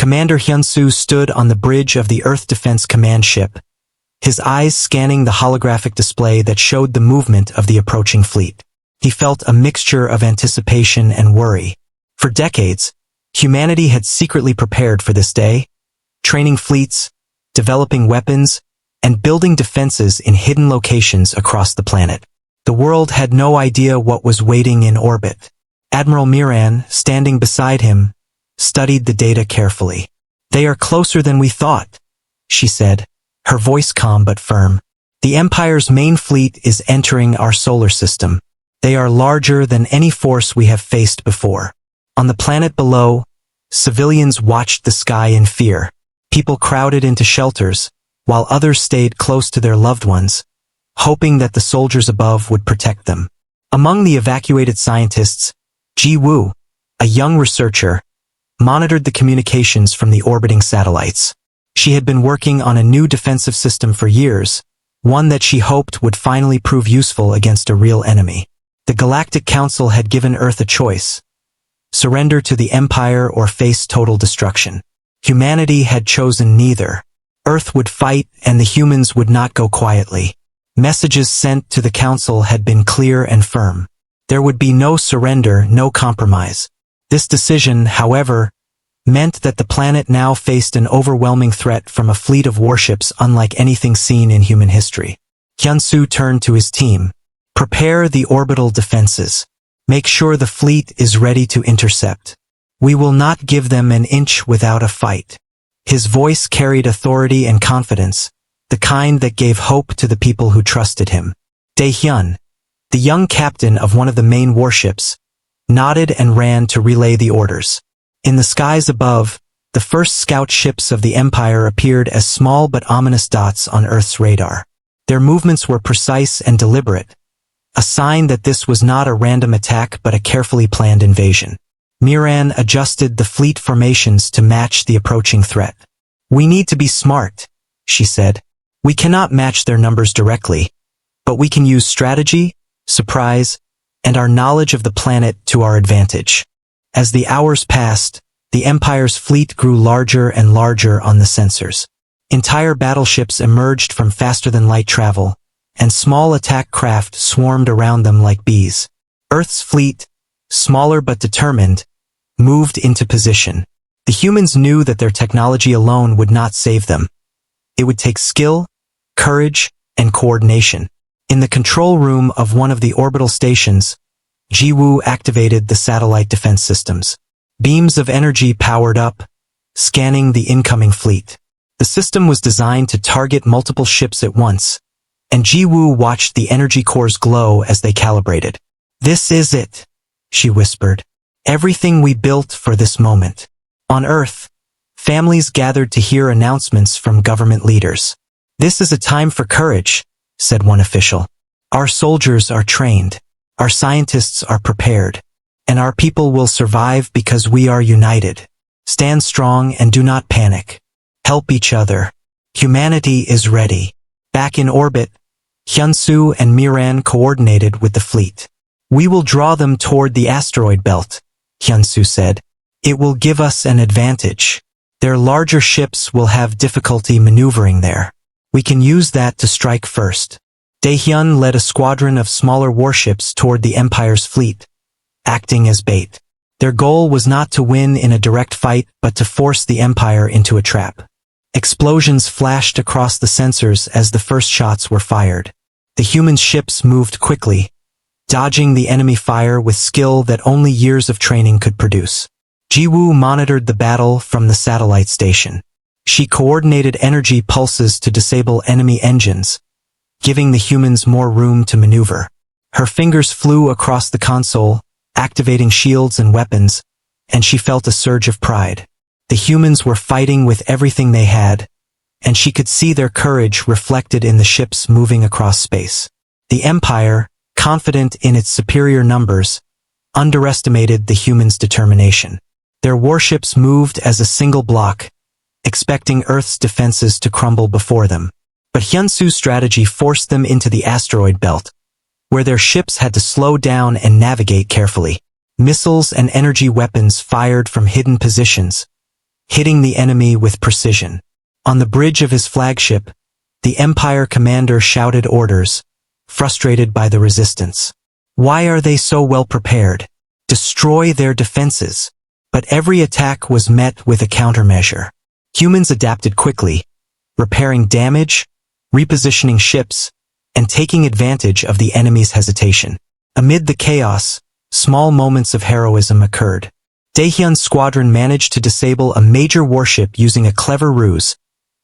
Commander Hyun-soo stood on the bridge of the Earth Defense Command ship, his eyes scanning the holographic display that showed the movement of the approaching fleet. He felt a mixture of anticipation and worry. For decades, humanity had secretly prepared for this day, training fleets, developing weapons, and building defenses in hidden locations across the planet. The world had no idea what was waiting in orbit. Admiral Miran, standing beside him, studied the data carefully. "They are closer than we thought," she said, her voice calm but firm. "The Empire's main fleet is entering our solar system. They are larger than any force we have faced before." On the planet below, civilians watched the sky in fear. People crowded into shelters, while others stayed close to their loved ones, hoping that the soldiers above would protect them. Among the evacuated scientists, Ji-woo, a young researcher, monitored the communications from the orbiting satellites. She had been working on a new defensive system for years, one that she hoped would finally prove useful against a real enemy. The Galactic Council had given Earth a choice: surrender to the Empire or face total destruction. Humanity had chosen neither. Earth would fight, and the humans would not go quietly. Messages sent to the Council had been clear and firm. There would be no surrender, no compromise. This decision, however, meant that the planet now faced an overwhelming threat from a fleet of warships unlike anything seen in human history. Hyun-soo turned to his team. "Prepare the orbital defenses. Make sure the fleet is ready to intercept. We will not give them an inch without a fight." His voice carried authority and confidence, the kind that gave hope to the people who trusted him. Dae-hyun, the young captain of one of the main warships, nodded and ran to relay the orders. In the skies above, the first scout ships of the Empire appeared as small but ominous dots on Earth's radar. Their movements were precise and deliberate, a sign that this was not a random attack but a carefully planned invasion. Miran adjusted the fleet formations to match the approaching threat. "We need to be smart," she said. "We cannot match their numbers directly, but we can use strategy, surprise, and our knowledge of the planet to our advantage." As the hours passed, the Empire's fleet grew larger and larger on the sensors. Entire battleships emerged from faster-than-light travel, and small attack craft swarmed around them like bees. Earth's fleet, smaller but determined, moved into position. The humans knew that their technology alone would not save them. It would take skill, courage, and coordination. In the control room of one of the orbital stations, Ji-woo activated the satellite defense systems. Beams of energy powered up, scanning the incoming fleet. The system was designed to target multiple ships at once, and Ji-woo watched the energy cores glow as they calibrated. "This is it," she whispered. "Everything we built for this moment." On Earth, families gathered to hear announcements from government leaders. "This is a time for courage," said one official. "Our soldiers are trained, our scientists are prepared, and our people will survive because we are united. Stand strong and do not panic. Help each other. Humanity is ready." Back in orbit, Hyun-soo and Miran coordinated with the fleet. "We will draw them toward the asteroid belt," Hyun-soo said. "It will give us an advantage. Their larger ships will have difficulty maneuvering there. We can use that to strike first." Dae-hyun led a squadron of smaller warships toward the Empire's fleet, acting as bait. Their goal was not to win in a direct fight but to force the Empire into a trap. Explosions flashed across the sensors as the first shots were fired. The human ships moved quickly, dodging the enemy fire with skill that only years of training could produce. Ji-woo monitored the battle from the satellite station. She coordinated energy pulses to disable enemy engines, giving the humans more room to maneuver. Her fingers flew across the console, activating shields and weapons, and she felt a surge of pride. The humans were fighting with everything they had, and she could see their courage reflected in the ships moving across space. The Empire, confident in its superior numbers, underestimated the humans' determination. Their warships moved as a single block, expecting Earth's defenses to crumble before them. But Hyun-soo's strategy forced them into the asteroid belt, where their ships had to slow down and navigate carefully. Missiles and energy weapons fired from hidden positions, hitting the enemy with precision. On the bridge of his flagship, the Empire commander shouted orders, frustrated by the resistance. Why are they so well prepared? Destroy their defenses. But every attack was met with a countermeasure. Humans adapted quickly, repairing damage, repositioning ships, and taking advantage of the enemy's hesitation. Amid the chaos, small moments of heroism occurred. Daehyun's squadron managed to disable a major warship using a clever ruse,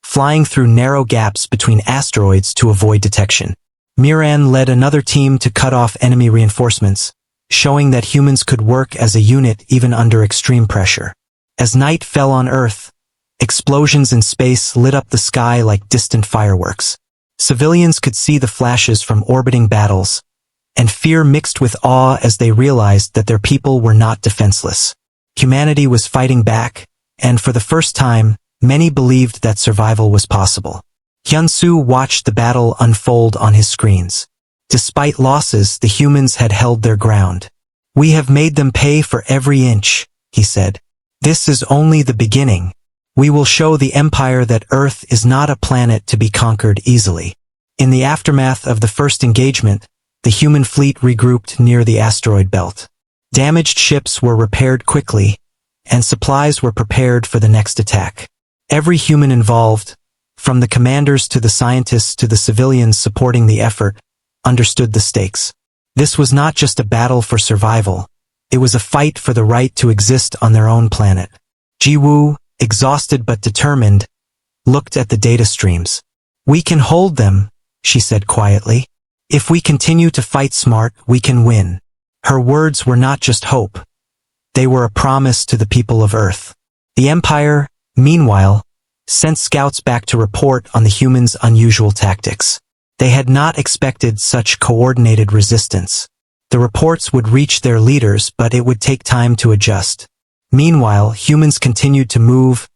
flying through narrow gaps between asteroids to avoid detection. Miran led another team to cut off enemy reinforcements, showing that humans could work as a unit even under extreme pressure. As night fell on Earth, explosions in space lit up the sky like distant fireworks. Civilians could see the flashes from orbiting battles, and fear mixed with awe as they realized that their people were not defenseless. Humanity was fighting back, and for the first time, many believed that survival was possible. Hyun-soo watched the battle unfold on his screens. Despite losses, the humans had held their ground. We have made them pay for every inch, he said. This is only the beginning. We will show the Empire that Earth is not a planet to be conquered easily. In the aftermath of the first engagement, the human fleet regrouped near the asteroid belt. Damaged ships were repaired quickly, and supplies were prepared for the next attack. Every human involved, from the commanders to the scientists to the civilians supporting the effort, understood the stakes. This was not just a battle for survival, it was a fight for the right to exist on their own planet. Ji-woo, exhausted but determined, looked at the data streams. We can hold them, she said quietly. If we continue to fight smart, we can win. Her words were not just hope. They were a promise to the people of Earth. The Empire, meanwhile, sent scouts back to report on the humans' unusual tactics. They had not expected such coordinated resistance. The reports would reach their leaders, but it would take time to adjust. Meanwhile, humans continued to move,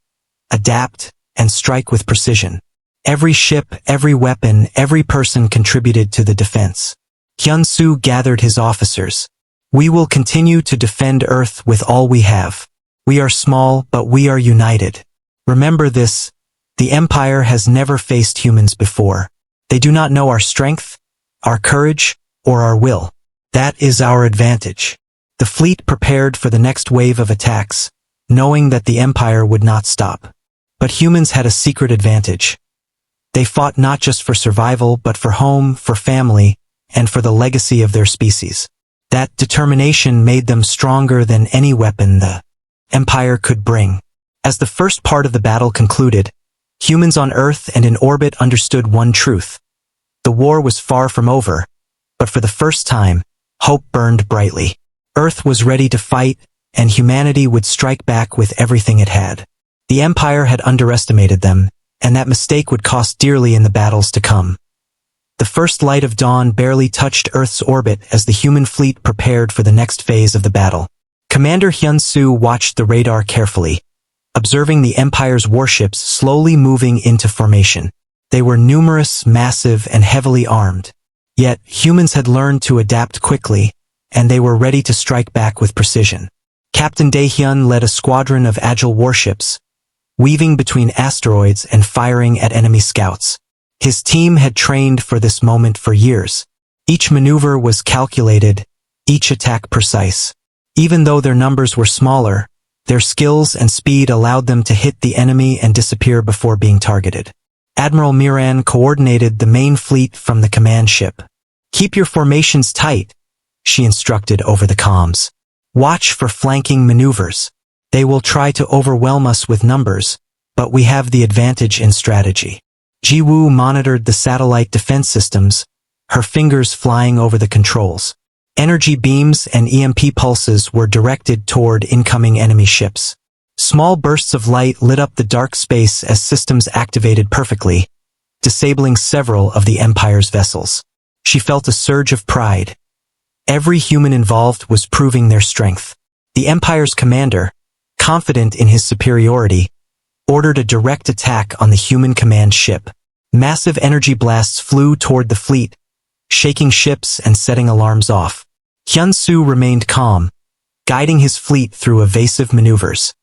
adapt, and strike with precision. Every ship, every weapon, every person contributed to the defense. Hyun-soo gathered his officers. We will continue to defend Earth with all we have. We are small, but we are united. Remember this, the Empire has never faced humans before. They do not know our strength, our courage, or our will. That is our advantage. The fleet prepared for the next wave of attacks, knowing that the Empire would not stop. But humans had a secret advantage. They fought not just for survival, but for home, for family, and for the legacy of their species. That determination made them stronger than any weapon the Empire could bring. As the first part of the battle concluded, humans on Earth and in orbit understood one truth. The war was far from over, but for the first time, hope burned brightly. Earth was ready to fight, and humanity would strike back with everything it had. The Empire had underestimated them, and that mistake would cost dearly in the battles to come. The first light of dawn barely touched Earth's orbit as the human fleet prepared for the next phase of the battle. Commander Hyun-soo watched the radar carefully, observing the Empire's warships slowly moving into formation. They were numerous, massive, and heavily armed. Yet, humans had learned to adapt quickly, and they were ready to strike back with precision. Captain Daehyun led a squadron of agile warships, weaving between asteroids and firing at enemy scouts. His team had trained for this moment for years. Each maneuver was calculated, each attack precise. Even though their numbers were smaller, their skills and speed allowed them to hit the enemy and disappear before being targeted. Admiral Miran coordinated the main fleet from the command ship. Keep your formations tight, she instructed over the comms. Watch for flanking maneuvers. They will try to overwhelm us with numbers, but we have the advantage in strategy. Ji-woo monitored the satellite defense systems, her fingers flying over the controls. Energy beams and EMP pulses were directed toward incoming enemy ships. Small bursts of light lit up the dark space as systems activated perfectly, disabling several of the Empire's vessels. She felt a surge of pride. Every human involved was proving their strength. The Empire's commander, confident in his superiority, ordered a direct attack on the human command ship. Massive energy blasts flew toward the fleet, shaking ships and setting alarms off. Hyun-soo remained calm, guiding his fleet through evasive maneuvers.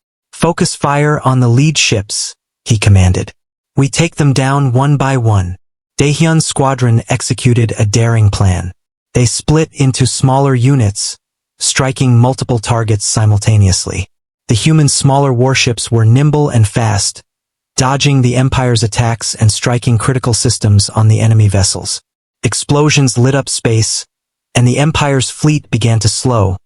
Focus fire on the lead ships, he commanded. We take them down one by one. Daehyun's squadron executed a daring plan. They split into smaller units, striking multiple targets simultaneously. The human smaller warships were nimble and fast, dodging the Empire's attacks and striking critical systems on the enemy vessels. Explosions lit up space, and the Empire's fleet began to slow,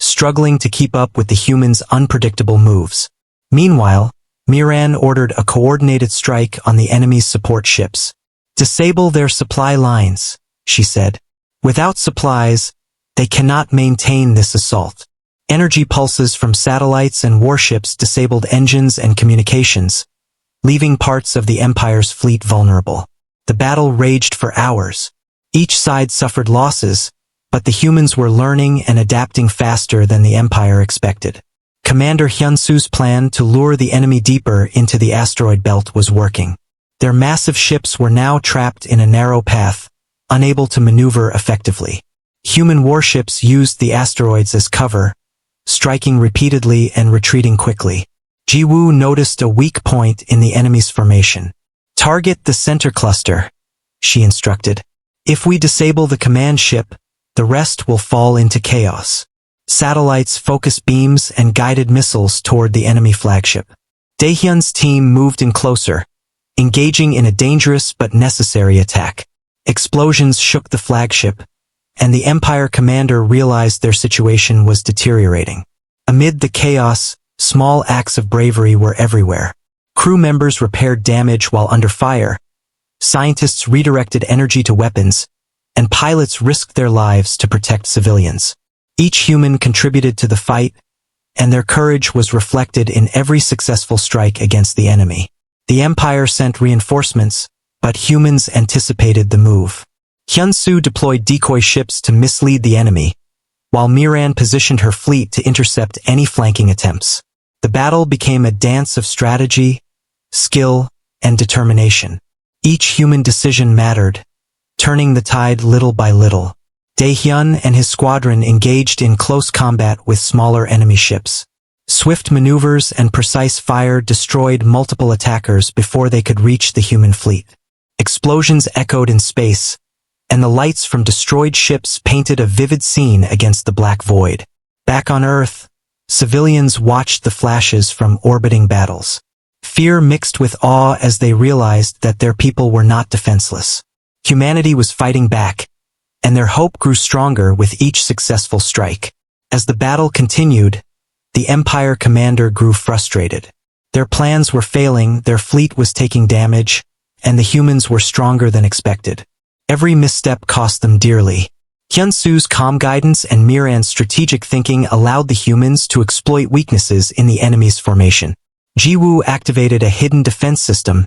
struggling to keep up with the humans' unpredictable moves. Meanwhile, Miran ordered a coordinated strike on the enemy's support ships. Disable their supply lines, she said. Without supplies, they cannot maintain this assault. Energy pulses from satellites and warships disabled engines and communications, leaving parts of the Empire's fleet vulnerable. The battle raged for hours. Each side suffered losses, but the humans were learning and adapting faster than the Empire expected. Commander Hyunsu's plan to lure the enemy deeper into the asteroid belt was working. Their massive ships were now trapped in a narrow path, unable to maneuver effectively. Human warships used the asteroids as cover, striking repeatedly and retreating quickly. Jiwoo noticed a weak point in the enemy's formation. Target the center cluster, she instructed. If we disable the command ship, the rest will fall into chaos. Satellites, focus beams, and guided missiles toward the enemy flagship. Daehyun's team moved in closer, engaging in a dangerous but necessary attack. Explosions shook the flagship, and the Empire commander realized their situation was deteriorating. Amid the chaos, small acts of bravery were everywhere. Crew members repaired damage while under fire, scientists redirected energy to weapons, and pilots risked their lives to protect civilians. Each human contributed to the fight, and their courage was reflected in every successful strike against the enemy. The Empire sent reinforcements, but humans anticipated the move. Hyunsu deployed decoy ships to mislead the enemy, while Miran positioned her fleet to intercept any flanking attempts. The battle became a dance of strategy, skill, and determination. Each human decision mattered, turning the tide little by little. Daehyun and his squadron engaged in close combat with smaller enemy ships. Swift maneuvers and precise fire destroyed multiple attackers before they could reach the human fleet. Explosions echoed in space, and the lights from destroyed ships painted a vivid scene against the black void. Back on Earth, civilians watched the flashes from orbiting battles. Fear mixed with awe as they realized that their people were not defenseless. Humanity was fighting back, and their hope grew stronger with each successful strike. As the battle continued, the Empire commander grew frustrated. Their plans were failing, their fleet was taking damage, and the humans were stronger than expected. Every misstep cost them dearly. Hyunsu's calm guidance and Miran's strategic thinking allowed the humans to exploit weaknesses in the enemy's formation. Jiwoo activated a hidden defense system,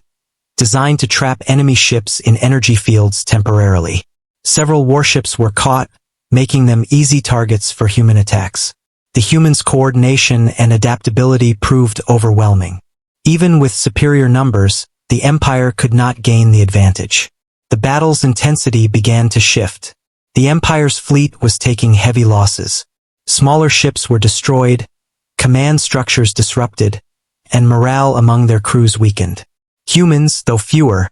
designed to trap enemy ships in energy fields temporarily. Several warships were caught, making them easy targets for human attacks. The humans' coordination and adaptability proved overwhelming. Even with superior numbers, the Empire could not gain the advantage. The battle's intensity began to shift. The Empire's fleet was taking heavy losses. Smaller ships were destroyed, command structures disrupted, and morale among their crews weakened. Humans, though fewer,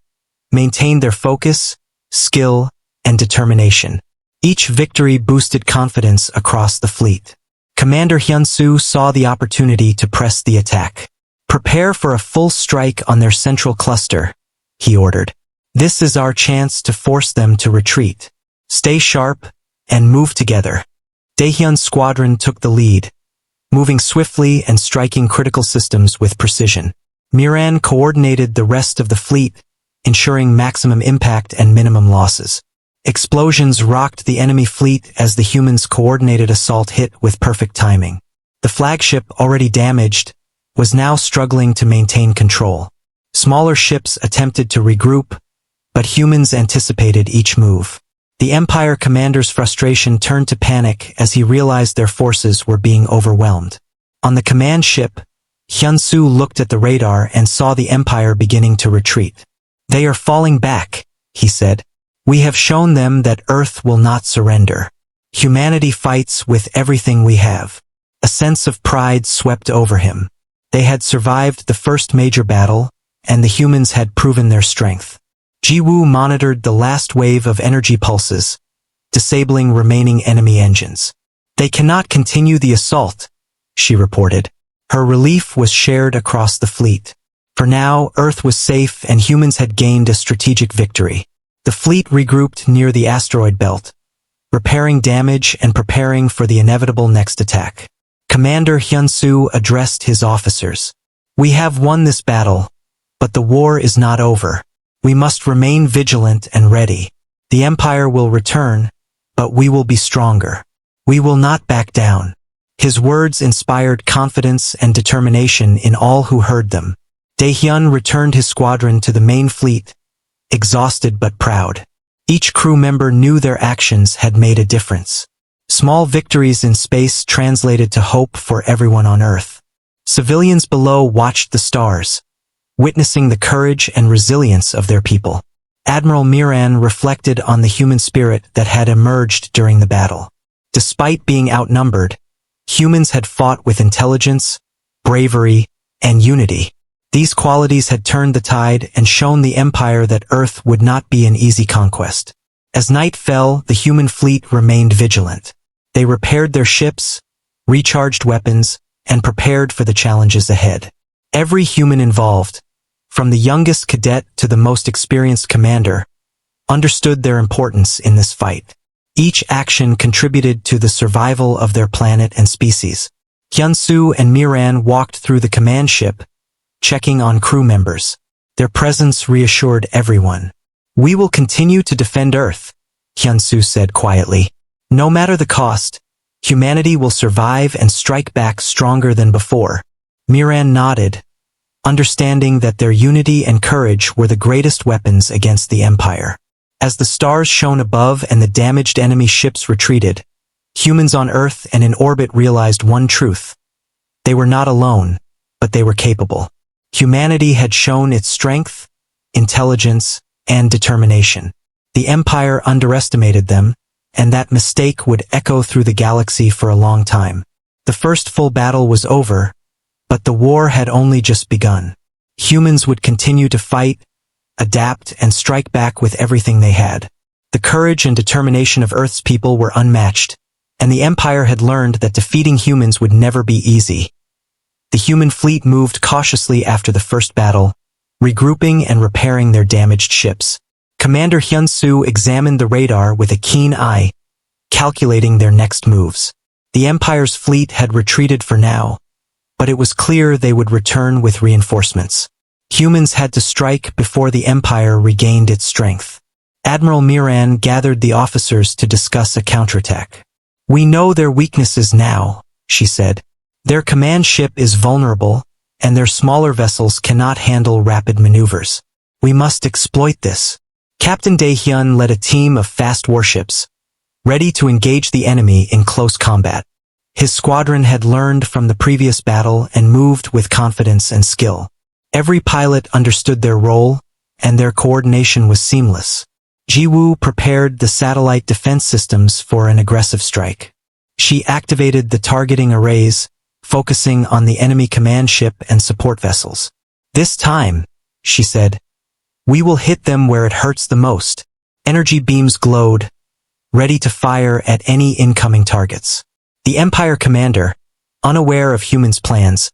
maintained their focus, skill, and determination. Each victory boosted confidence across the fleet. Commander Hyunsu saw the opportunity to press the attack. Prepare for a full strike on their central cluster, he ordered. This is our chance to force them to retreat. Stay sharp and move together. Daehyun's squadron took the lead, moving swiftly and striking critical systems with precision. Miran coordinated the rest of the fleet, ensuring maximum impact and minimum losses. Explosions rocked the enemy fleet as the humans' coordinated assault hit with perfect timing. The flagship, already damaged, was now struggling to maintain control. Smaller ships attempted to regroup, but humans anticipated each move. The Empire commander's frustration turned to panic as he realized their forces were being overwhelmed. On the command ship, Hyunsu looked at the radar and saw the Empire beginning to retreat. They are falling back, he said. We have shown them that Earth will not surrender. Humanity fights with everything we have. A sense of pride swept over him. They had survived the first major battle, and the humans had proven their strength. Jiwoo monitored the last wave of energy pulses, disabling remaining enemy engines. "They cannot continue the assault," she reported. Her relief was shared across the fleet. For now, Earth was safe and humans had gained a strategic victory. The fleet regrouped near the asteroid belt, repairing damage and preparing for the inevitable next attack. Commander Hyun-soo addressed his officers. "We have won this battle, but the war is not over. We must remain vigilant and ready. The Empire will return, but we will be stronger. We will not back down." His words inspired confidence and determination in all who heard them. Daehyun returned his squadron to the main fleet, exhausted but proud. Each crew member knew their actions had made a difference. Small victories in space translated to hope for everyone on Earth. Civilians below watched the stars, witnessing the courage and resilience of their people. Admiral Miran reflected on the human spirit that had emerged during the battle. Despite being outnumbered, humans had fought with intelligence, bravery, and unity. These qualities had turned the tide and shown the Empire that Earth would not be an easy conquest. As night fell, the human fleet remained vigilant. They repaired their ships, recharged weapons, and prepared for the challenges ahead. Every human involved, from the youngest cadet to the most experienced commander, understood their importance in this fight. Each action contributed to the survival of their planet and species. Hyun-soo and Miran walked through the command ship, checking on crew members. Their presence reassured everyone. "We will continue to defend Earth," Hyun-soo said quietly. "No matter the cost, humanity will survive and strike back stronger than before." Miran nodded, understanding that their unity and courage were the greatest weapons against the Empire. As the stars shone above and the damaged enemy ships retreated, humans on Earth and in orbit realized one truth. They were not alone, but they were capable. Humanity had shown its strength, intelligence, and determination. The Empire underestimated them, and that mistake would echo through the galaxy for a long time. The first full battle was over, but the war had only just begun. Humans would continue to fight, adapt, and strike back with everything they had. The courage and determination of Earth's people were unmatched, and the Empire had learned that defeating humans would never be easy. The human fleet moved cautiously after the first battle, regrouping and repairing their damaged ships. Commander Hyun-soo examined the radar with a keen eye, calculating their next moves. The Empire's fleet had retreated for now, but it was clear they would return with reinforcements. Humans had to strike before the Empire regained its strength. Admiral Miran gathered the officers to discuss a counterattack. "We know their weaknesses now," she said. "Their command ship is vulnerable, and their smaller vessels cannot handle rapid maneuvers. We must exploit this." Captain Daehyun led a team of fast warships, ready to engage the enemy in close combat. His squadron had learned from the previous battle and moved with confidence and skill. Every pilot understood their role, and their coordination was seamless. Jiwoo prepared the satellite defense systems for an aggressive strike. She activated the targeting arrays, focusing on the enemy command ship and support vessels. "This time," she said, "we will hit them where it hurts the most." Energy beams glowed, ready to fire at any incoming targets. The Empire commander, unaware of humans' plans,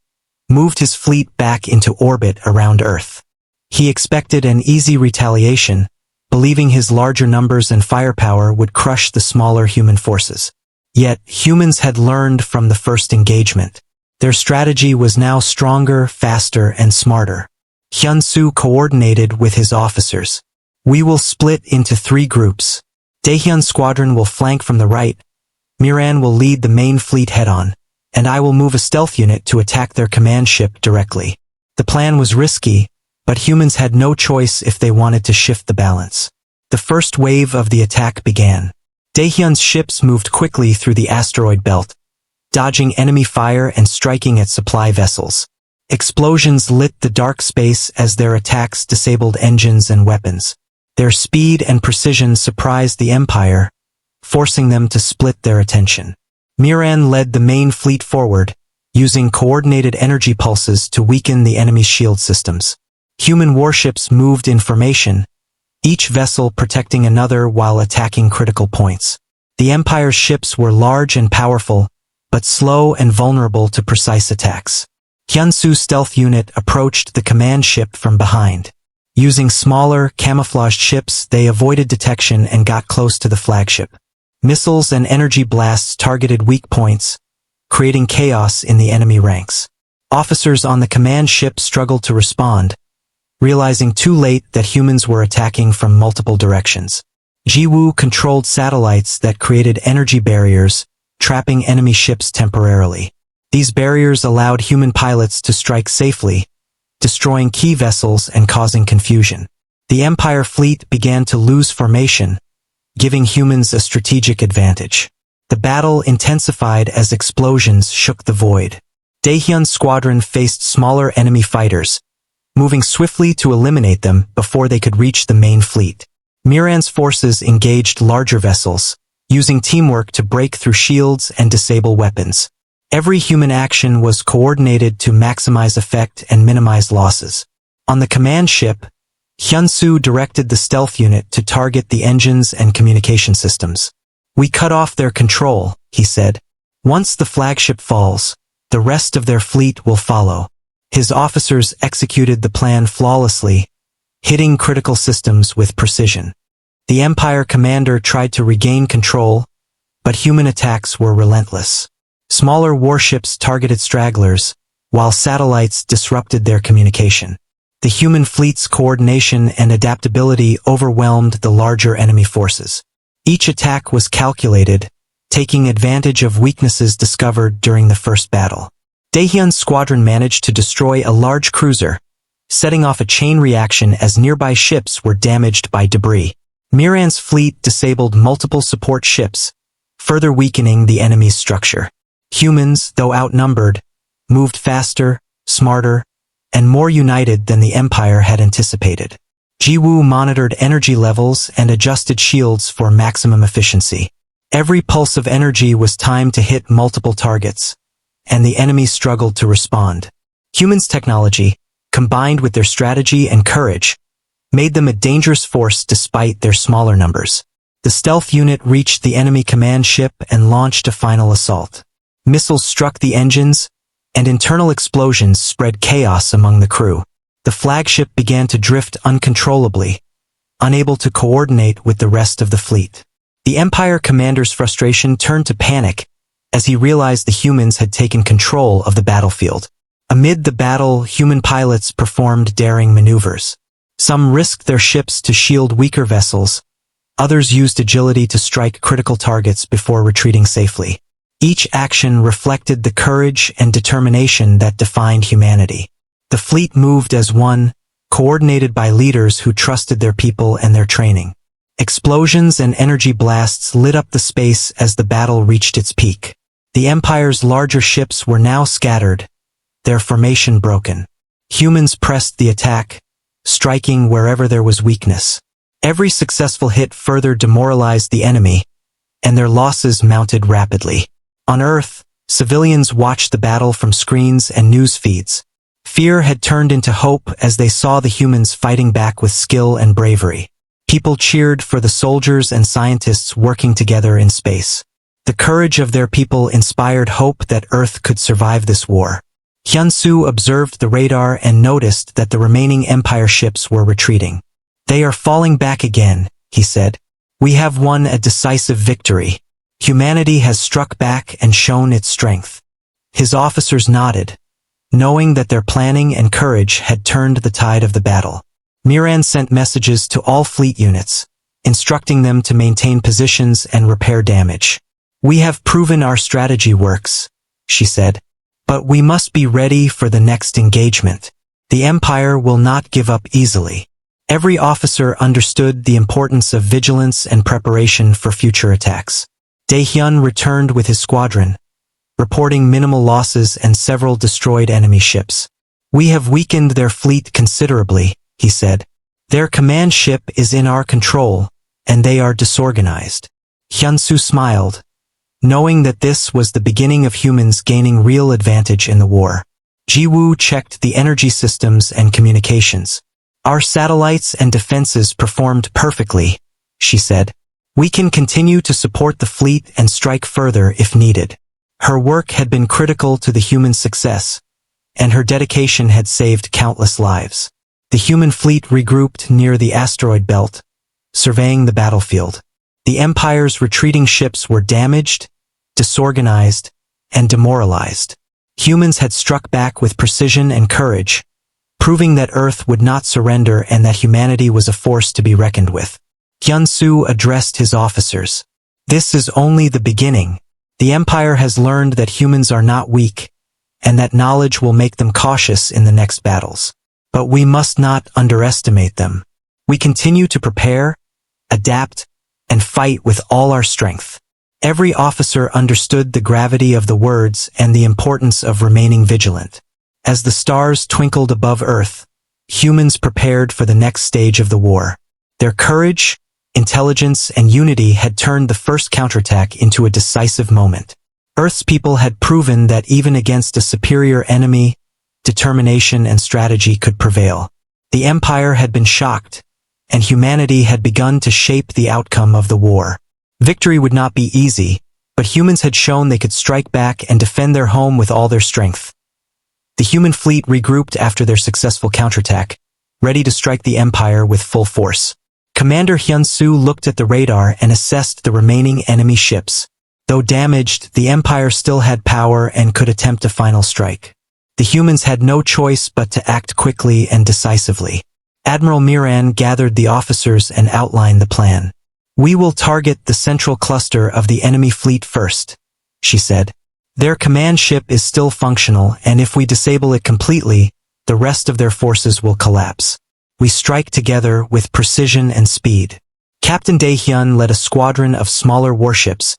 moved his fleet back into orbit around Earth. He expected an easy retaliation, believing his larger numbers and firepower would crush the smaller human forces. Yet, humans had learned from the first engagement. Their strategy was now stronger, faster, and smarter. Hyun-soo coordinated with his officers. "We will split into 3 groups. Daehyun's squadron will flank from the right, Miran will lead the main fleet head-on, and I will move a stealth unit to attack their command ship directly." The plan was risky, but humans had no choice if they wanted to shift the balance. The first wave of the attack began. Daehyun's ships moved quickly through the asteroid belt, dodging enemy fire and striking at supply vessels. Explosions lit the dark space as their attacks disabled engines and weapons. Their speed and precision surprised the Empire, forcing them to split their attention. Miran led the main fleet forward, using coordinated energy pulses to weaken the enemy's shield systems. Human warships moved in formation, each vessel protecting another while attacking critical points. The Empire's ships were large and powerful, but slow and vulnerable to precise attacks. Hyunsu's stealth unit approached the command ship from behind. Using smaller, camouflaged ships, they avoided detection and got close to the flagship. Missiles and energy blasts targeted weak points, creating chaos in the enemy ranks. Officers on the command ship struggled to respond, realizing too late that humans were attacking from multiple directions. Jiwoo controlled satellites that created energy barriers, trapping enemy ships temporarily. These barriers allowed human pilots to strike safely, destroying key vessels and causing confusion. The Empire fleet began to lose formation, giving humans a strategic advantage. The battle intensified as explosions shook the void. Daehyun's squadron faced smaller enemy fighters, moving swiftly to eliminate them before they could reach the main fleet. Miran's forces engaged larger vessels, using teamwork to break through shields and disable weapons. Every human action was coordinated to maximize effect and minimize losses. On the command ship, Hyunsu directed the stealth unit to target the engines and communication systems. "We cut off their control," he said. "Once the flagship falls, the rest of their fleet will follow." His officers executed the plan flawlessly, hitting critical systems with precision. The Empire commander tried to regain control, but human attacks were relentless. Smaller warships targeted stragglers, while satellites disrupted their communication. The human fleet's coordination and adaptability overwhelmed the larger enemy forces. Each attack was calculated, taking advantage of weaknesses discovered during the first battle. Daehyun's squadron managed to destroy a large cruiser, setting off a chain reaction as nearby ships were damaged by debris. Miran's fleet disabled multiple support ships, further weakening the enemy's structure. Humans, though outnumbered, moved faster, smarter, and more united than the Empire had anticipated. Jiwoo monitored energy levels and adjusted shields for maximum efficiency. Every pulse of energy was timed to hit multiple targets, and the enemy struggled to respond. Humans' technology, combined with their strategy and courage, made them a dangerous force despite their smaller numbers. The stealth unit reached the enemy command ship and launched a final assault. Missiles struck the engines, and internal explosions spread chaos among the crew. The flagship began to drift uncontrollably, unable to coordinate with the rest of the fleet. The Empire commander's frustration turned to panic as he realized the humans had taken control of the battlefield. Amid the battle, human pilots performed daring maneuvers. Some risked their ships to shield weaker vessels, others used agility to strike critical targets before retreating safely. Each action reflected the courage and determination that defined humanity. The fleet moved as one, coordinated by leaders who trusted their people and their training. Explosions and energy blasts lit up the space as the battle reached its peak. The Empire's larger ships were now scattered, their formation broken. Humans pressed the attack, striking wherever there was weakness. Every successful hit further demoralized the enemy, and their losses mounted rapidly. On Earth, civilians watched the battle from screens and news feeds. Fear had turned into hope as they saw the humans fighting back with skill and bravery. People cheered for the soldiers and scientists working together in space. The courage of their people inspired hope that Earth could survive this war. Hyunsu observed the radar and noticed that the remaining Empire ships were retreating. "They are falling back again," he said. "We have won a decisive victory. Humanity has struck back and shown its strength." His officers nodded, knowing that their planning and courage had turned the tide of the battle. Miran sent messages to all fleet units, instructing them to maintain positions and repair damage. "We have proven our strategy works," she said, "but we must be ready for the next engagement. The Empire will not give up easily." Every officer understood the importance of vigilance and preparation for future attacks. Daehyun returned with his squadron, reporting minimal losses and several destroyed enemy ships. "We have weakened their fleet considerably," he said. "Their command ship is in our control, and they are disorganized." Hyunsu smiled, knowing that this was the beginning of humans gaining real advantage in the war. Jiwoo checked the energy systems and communications. Our satellites and defenses performed perfectly, she said. We can continue to support the fleet and strike further if needed. Her work had been critical to the human success, and her dedication had saved countless lives. The human fleet regrouped near the asteroid belt, surveying the battlefield. The Empire's retreating ships were damaged, disorganized, and demoralized. Humans had struck back with precision and courage, proving that Earth would not surrender and that humanity was a force to be reckoned with. Hyun-soo addressed his officers. This is only the beginning. The Empire has learned that humans are not weak, and that knowledge will make them cautious in the next battles. But we must not underestimate them. We continue to prepare, adapt, and fight with all our strength. Every officer understood the gravity of the words and the importance of remaining vigilant. As the stars twinkled above Earth, humans prepared for the next stage of the war. Their courage, intelligence, and unity had turned the first counterattack into a decisive moment. Earth's people had proven that even against a superior enemy, determination and strategy could prevail. The Empire had been shocked, and humanity had begun to shape the outcome of the war. Victory would not be easy, but humans had shown they could strike back and defend their home with all their strength. The human fleet regrouped after their successful counterattack, ready to strike the Empire with full force. Commander Hyun-soo looked at the radar and assessed the remaining enemy ships. Though damaged, the Empire still had power and could attempt a final strike. The humans had no choice but to act quickly and decisively. Admiral Miran gathered the officers and outlined the plan. We will target the central cluster of the enemy fleet first, she said. Their command ship is still functional, and if we disable it completely, the rest of their forces will collapse. We strike together with precision and speed. Captain Dae-hyun led a squadron of smaller warships,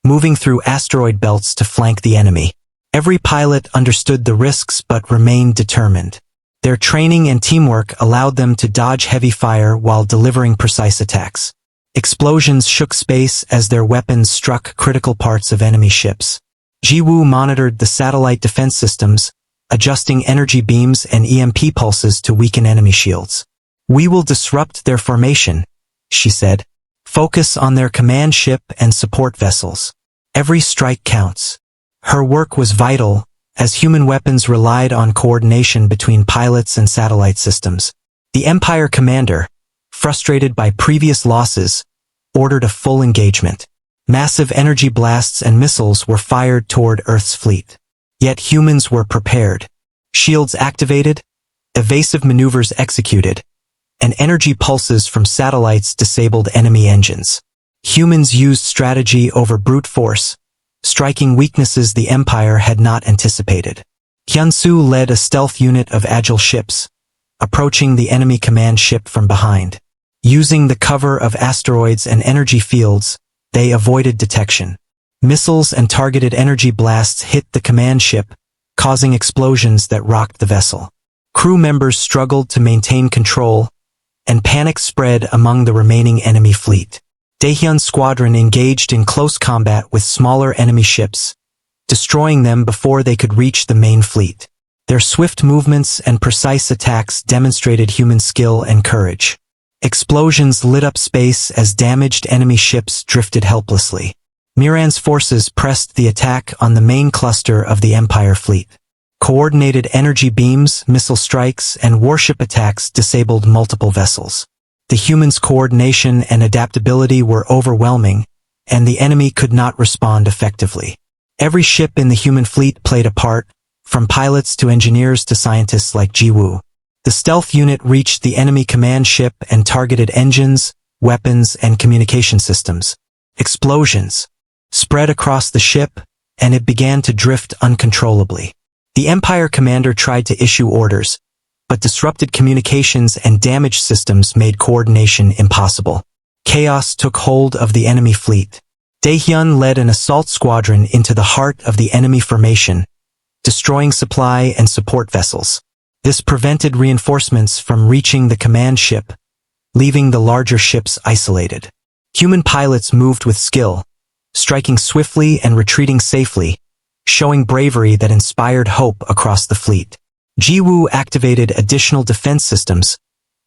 moving through asteroid belts to flank the enemy. Every pilot understood the risks but remained determined. Their training and teamwork allowed them to dodge heavy fire while delivering precise attacks. Explosions shook space as their weapons struck critical parts of enemy ships. Jiwoo monitored the satellite defense systems, adjusting energy beams and EMP pulses to weaken enemy shields. We will disrupt their formation, she said. Focus on their command ship and support vessels. Every strike counts. Her work was vital, as human weapons relied on coordination between pilots and satellite systems. The Empire commander, frustrated by previous losses, ordered a full engagement. Massive energy blasts and missiles were fired toward Earth's fleet. Yet humans were prepared. Shields activated, evasive maneuvers executed, and energy pulses from satellites disabled enemy engines. Humans used strategy over brute force, striking weaknesses the Empire had not anticipated. Hyun-soo led a stealth unit of agile ships, approaching the enemy command ship from behind. Using the cover of asteroids and energy fields, they avoided detection. Missiles and targeted energy blasts hit the command ship, causing explosions that rocked the vessel. Crew members struggled to maintain control, and panic spread among the remaining enemy fleet. Daehyun's squadron engaged in close combat with smaller enemy ships, destroying them before they could reach the main fleet. Their swift movements and precise attacks demonstrated human skill and courage. Explosions lit up space as damaged enemy ships drifted helplessly. Miran's forces pressed the attack on the main cluster of the Empire fleet. Coordinated energy beams, missile strikes, and warship attacks disabled multiple vessels. The humans' coordination and adaptability were overwhelming, and the enemy could not respond effectively. Every ship in the human fleet played a part, from pilots to engineers to scientists like Jiwoo. The stealth unit reached the enemy command ship and targeted engines, weapons, and communication systems. Explosions spread across the ship, and it began to drift uncontrollably. The Empire commander tried to issue orders, but disrupted communications and damaged systems made coordination impossible. Chaos took hold of the enemy fleet. Daehyun led an assault squadron into the heart of the enemy formation, destroying supply and support vessels. This prevented reinforcements from reaching the command ship, leaving the larger ships isolated. Human pilots moved with skill, striking swiftly and retreating safely, showing bravery that inspired hope across the fleet. Jiwoo activated additional defense systems,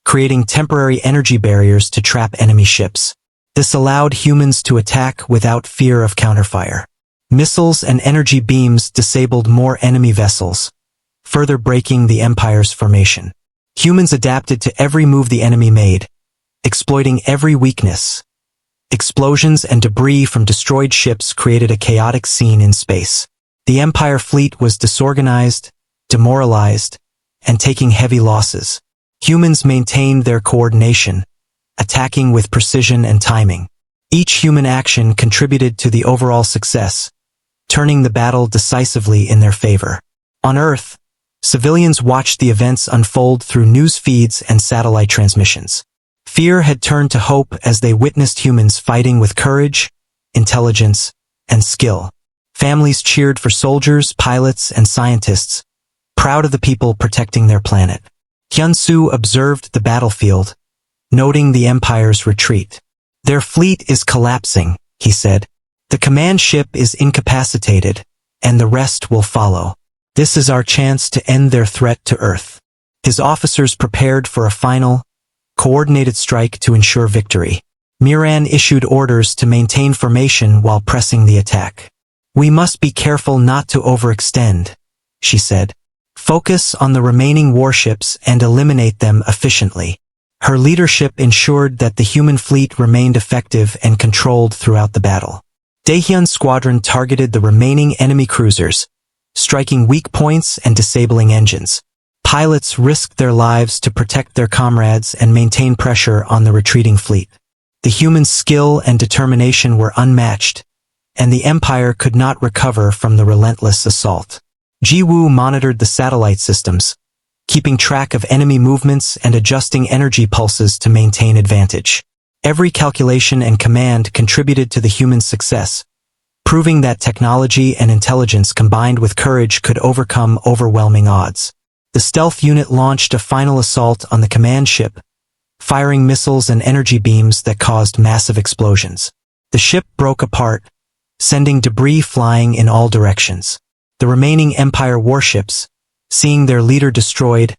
creating temporary energy barriers to trap enemy ships. This allowed humans to attack without fear of counterfire. Missiles and energy beams disabled more enemy vessels, further breaking the Empire's formation. Humans adapted to every move the enemy made, exploiting every weakness. Explosions and debris from destroyed ships created a chaotic scene in space. The Empire fleet was disorganized, demoralized, and taking heavy losses. Humans maintained their coordination, attacking with precision and timing. Each human action contributed to the overall success, turning the battle decisively in their favor. On Earth, civilians watched the events unfold through news feeds and satellite transmissions. Fear had turned to hope as they witnessed humans fighting with courage, intelligence, and skill. Families cheered for soldiers, pilots, and scientists, proud of the people protecting their planet. Hyun-soo observed the battlefield, noting the Empire's retreat. "Their fleet is collapsing," he said. "The command ship is incapacitated, and the rest will follow. This is our chance to end their threat to Earth." His officers prepared for a final, coordinated strike to ensure victory. Miran issued orders to maintain formation while pressing the attack. "We must be careful not to overextend," she said. "Focus on the remaining warships and eliminate them efficiently." Her leadership ensured that the human fleet remained effective and controlled throughout the battle. Daehyun's squadron targeted the remaining enemy cruisers, striking weak points and disabling engines. Pilots risked their lives to protect their comrades and maintain pressure on the retreating fleet. The human skill and determination were unmatched, and the Empire could not recover from the relentless assault. Jiwoo monitored the satellite systems, keeping track of enemy movements and adjusting energy pulses to maintain advantage. Every calculation and command contributed to the human success, proving that technology and intelligence combined with courage could overcome overwhelming odds. The stealth unit launched a final assault on the command ship, firing missiles and energy beams that caused massive explosions. The ship broke apart, sending debris flying in all directions. The remaining Empire warships, seeing their leader destroyed,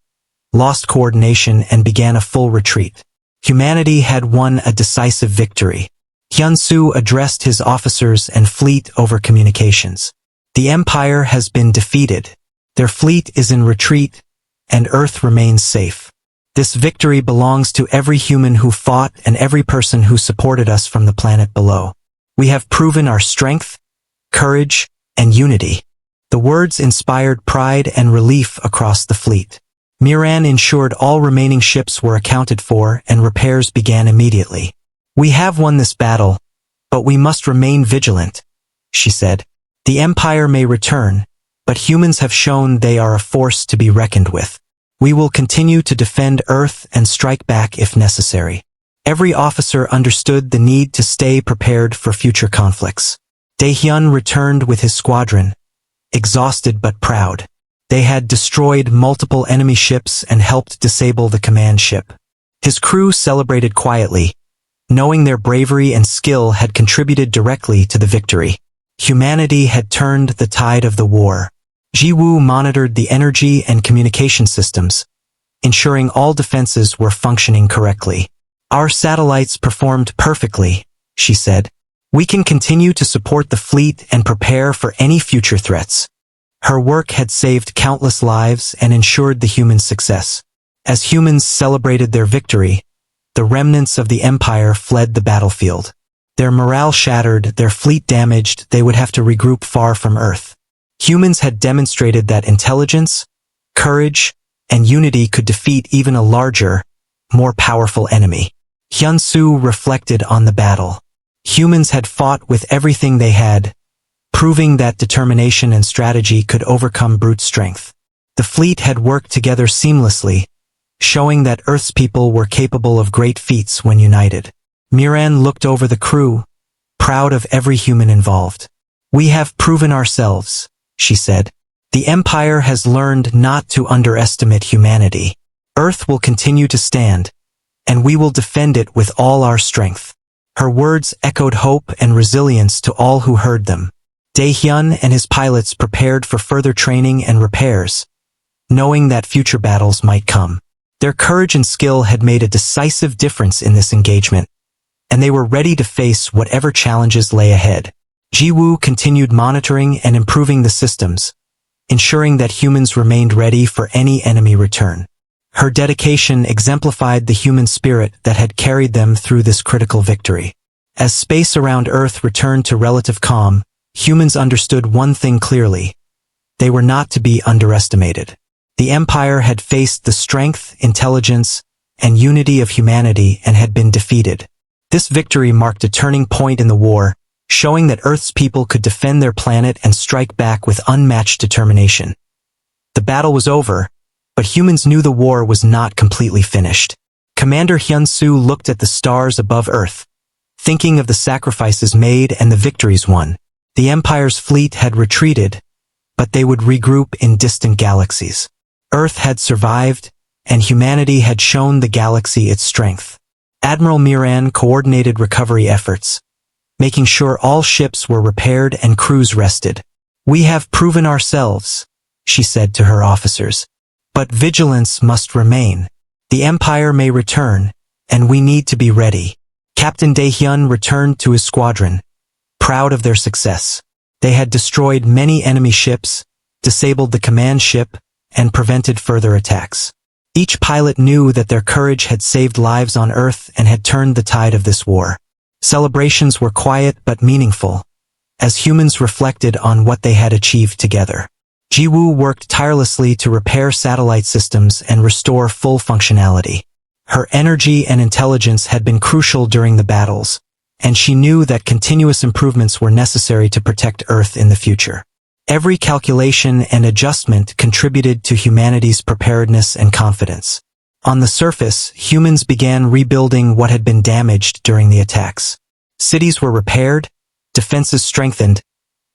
lost coordination and began a full retreat. Humanity had won a decisive victory. Hyun-soo addressed his officers and fleet over communications. "The Empire has been defeated. Their fleet is in retreat, and Earth remains safe. This victory belongs to every human who fought and every person who supported us from the planet below. We have proven our strength, courage, and unity." The words inspired pride and relief across the fleet. Miran ensured all remaining ships were accounted for and repairs began immediately. "We have won this battle, but we must remain vigilant," she said. "The Empire may return, but humans have shown they are a force to be reckoned with. We will continue to defend Earth and strike back if necessary." Every officer understood the need to stay prepared for future conflicts. Daehyun returned with his squadron, exhausted but proud. They had destroyed multiple enemy ships and helped disable the command ship. His crew celebrated quietly, knowing their bravery and skill had contributed directly to the victory. Humanity had turned the tide of the war. Jiwoo monitored the energy and communication systems, ensuring all defenses were functioning correctly. "Our satellites performed perfectly," she said. "We can continue to support the fleet and prepare for any future threats." Her work had saved countless lives and ensured the human success. As humans celebrated their victory, the remnants of the Empire fled the battlefield. Their morale shattered, their fleet damaged, they would have to regroup far from Earth. Humans had demonstrated that intelligence, courage, and unity could defeat even a larger, more powerful enemy. Hyun-soo reflected on the battle. Humans had fought with everything they had, proving that determination and strategy could overcome brute strength. The fleet had worked together seamlessly, showing that Earth's people were capable of great feats when united. Miran looked over the crew, proud of every human involved. "We have proven ourselves," she said. "The Empire has learned not to underestimate humanity. Earth will continue to stand, and we will defend it with all our strength." Her words echoed hope and resilience to all who heard them. Dae-hyun and his pilots prepared for further training and repairs, knowing that future battles might come. Their courage and skill had made a decisive difference in this engagement, and they were ready to face whatever challenges lay ahead. Ji-woo continued monitoring and improving the systems, ensuring that humans remained ready for any enemy return. Her dedication exemplified the human spirit that had carried them through this critical victory. As space around Earth returned to relative calm, humans understood one thing clearly: they were not to be underestimated. The Empire had faced the strength, intelligence, and unity of humanity and had been defeated. This victory marked a turning point in the war, showing that Earth's people could defend their planet and strike back with unmatched determination. The battle was over, but humans knew the war was not completely finished. Commander Hyun-soo looked at the stars above Earth, thinking of the sacrifices made and the victories won. The Empire's fleet had retreated, but they would regroup in distant galaxies. Earth had survived, and humanity had shown the galaxy its strength. Admiral Miran coordinated recovery efforts, making sure all ships were repaired and crews rested. "We have proven ourselves," she said to her officers. "But vigilance must remain. The Empire may return, and we need to be ready." Captain Dae-hyun returned to his squadron, proud of their success. They had destroyed many enemy ships, disabled the command ship, and prevented further attacks. Each pilot knew that their courage had saved lives on Earth and had turned the tide of this war. Celebrations were quiet but meaningful, as humans reflected on what they had achieved together. Ji-woo worked tirelessly to repair satellite systems and restore full functionality. Her energy and intelligence had been crucial during the battles, and she knew that continuous improvements were necessary to protect Earth in the future. Every calculation and adjustment contributed to humanity's preparedness and confidence. On the surface, humans began rebuilding what had been damaged during the attacks. Cities were repaired, defenses strengthened,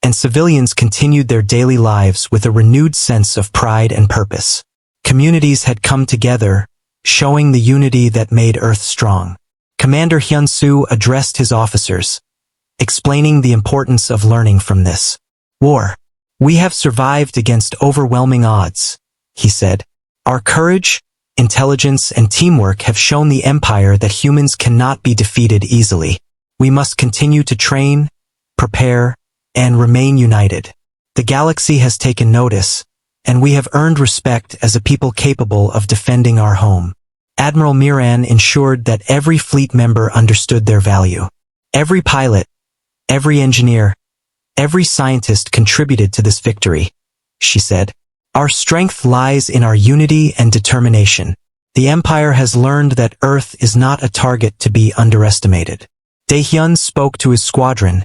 and civilians continued their daily lives with a renewed sense of pride and purpose. Communities had come together, showing the unity that made Earth strong. Commander Hyun-soo addressed his officers, explaining the importance of learning from this war. "We have survived against overwhelming odds," he said. "Our courage, intelligence, and teamwork have shown the Empire that humans cannot be defeated easily. We must continue to train, prepare, and remain united. The galaxy has taken notice, and we have earned respect as a people capable of defending our home." Admiral Miran ensured that every fleet member understood their value. Every pilot, every engineer, every scientist contributed to this victory, she said. "Our strength lies in our unity and determination. The Empire has learned that Earth is not a target to be underestimated." Dae-hyun spoke to his squadron,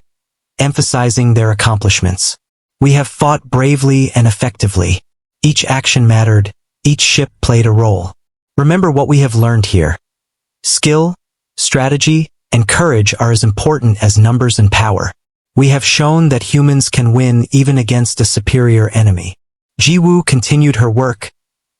emphasizing their accomplishments. "We have fought bravely and effectively. Each action mattered, each ship played a role. Remember what we have learned here. Skill, strategy, and courage are as important as numbers and power. We have shown that humans can win even against a superior enemy." Ji-woo continued her work,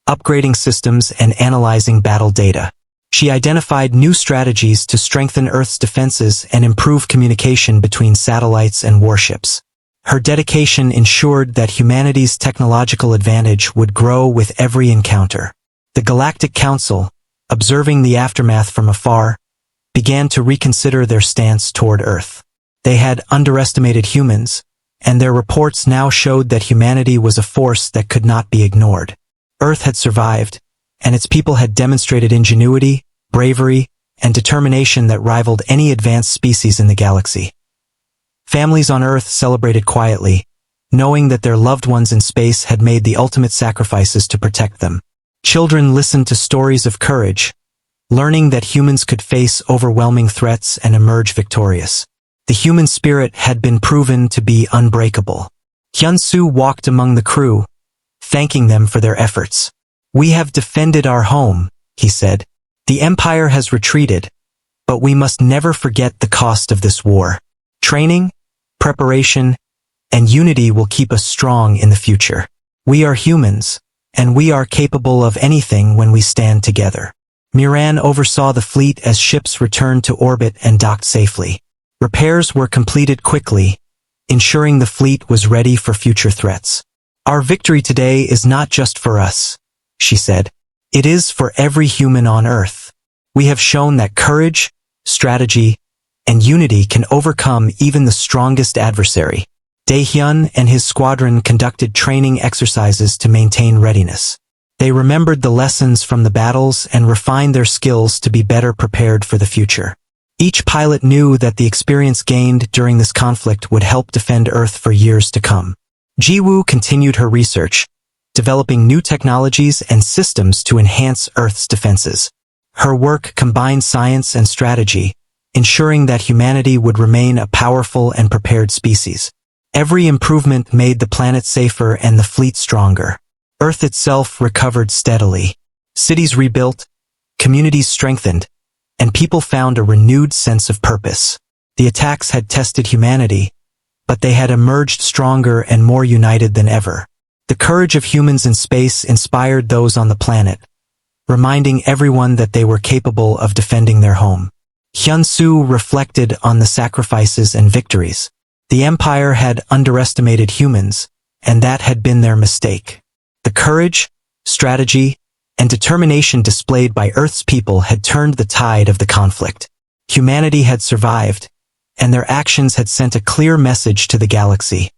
upgrading systems and analyzing battle data. She identified new strategies to strengthen Earth's defenses and improve communication between satellites and warships. Her dedication ensured that humanity's technological advantage would grow with every encounter. The Galactic Council, observing the aftermath from afar, began to reconsider their stance toward Earth. They had underestimated humans, and their reports now showed that humanity was a force that could not be ignored. Earth had survived, and its people had demonstrated ingenuity, bravery, and determination that rivaled any advanced species in the galaxy. Families on Earth celebrated quietly, knowing that their loved ones in space had made the ultimate sacrifices to protect them. Children listened to stories of courage, learning that humans could face overwhelming threats and emerge victorious. The human spirit had been proven to be unbreakable. Hyun-soo walked among the crew, thanking them for their efforts. "We have defended our home," he said. "The Empire has retreated, but we must never forget the cost of this war. Training, preparation, and unity will keep us strong in the future. We are humans, and we are capable of anything when we stand together." Miran oversaw the fleet as ships returned to orbit and docked safely. Repairs were completed quickly, ensuring the fleet was ready for future threats. "Our victory today is not just for us," she said. "It is for every human on Earth. We have shown that courage, strategy, and unity can overcome even the strongest adversary." Daehyun and his squadron conducted training exercises to maintain readiness. They remembered the lessons from the battles and refined their skills to be better prepared for the future. Each pilot knew that the experience gained during this conflict would help defend Earth for years to come. Jiwoo continued her research, developing new technologies and systems to enhance Earth's defenses. Her work combined science and strategy, ensuring that humanity would remain a powerful and prepared species. Every improvement made the planet safer and the fleet stronger. Earth itself recovered steadily. Cities rebuilt, communities strengthened, and people found a renewed sense of purpose. The attacks had tested humanity, but they had emerged stronger and more united than ever. The courage of humans in space inspired those on the planet, reminding everyone that they were capable of defending their home. Hyun-soo reflected on the sacrifices and victories. The Empire had underestimated humans, and that had been their mistake. The courage, strategy, and determination displayed by Earth's people had turned the tide of the conflict. Humanity had survived, and their actions had sent a clear message to the galaxy.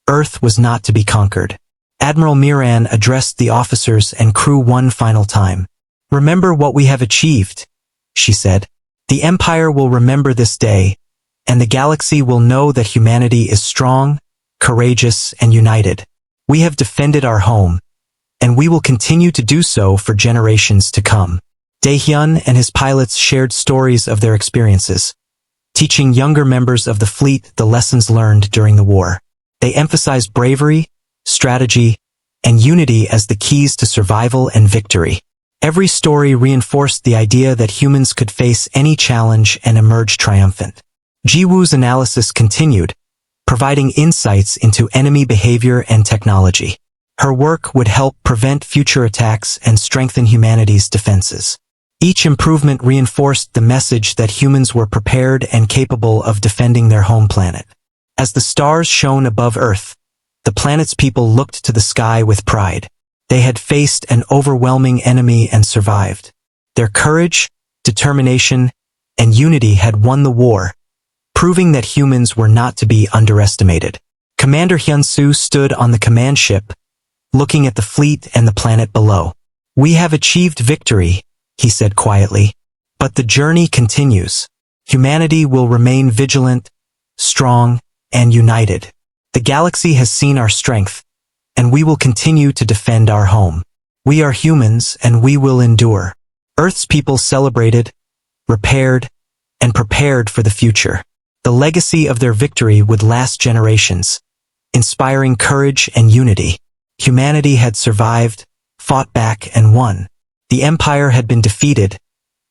Earth was not to be conquered. Admiral Miran addressed the officers and crew one final time. "Remember what we have achieved," she said. "The Empire will remember this day, and the galaxy will know that humanity is strong, courageous, and united. We have defended our home, and we will continue to do so for generations to come." Daehyun and his pilots shared stories of their experiences, teaching younger members of the fleet the lessons learned during the war. They emphasized bravery, strategy, and unity as the keys to survival and victory. Every story reinforced the idea that humans could face any challenge and emerge triumphant. Jiwoo's analysis continued, providing insights into enemy behavior and technology. Her work would help prevent future attacks and strengthen humanity's defenses. Each improvement reinforced the message that humans were prepared and capable of defending their home planet. As the stars shone above Earth, the planet's people looked to the sky with pride. They had faced an overwhelming enemy and survived. Their courage, determination, and unity had won the war, proving that humans were not to be underestimated. Commander Hyun-soo stood on the command ship, looking at the fleet and the planet below. "We have achieved victory," he said quietly. "But the journey continues. Humanity will remain vigilant, strong, and united. The galaxy has seen our strength, and we will continue to defend our home. We are humans, and we will endure." Earth's people celebrated, repaired, and prepared for the future. The legacy of their victory would last generations, inspiring courage and unity. Humanity had survived, fought back, and won. The Empire had been defeated,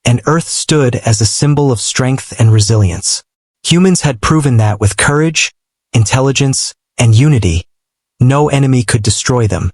and Earth stood as a symbol of strength and resilience. Humans had proven that with courage, intelligence, and unity, no enemy could destroy them.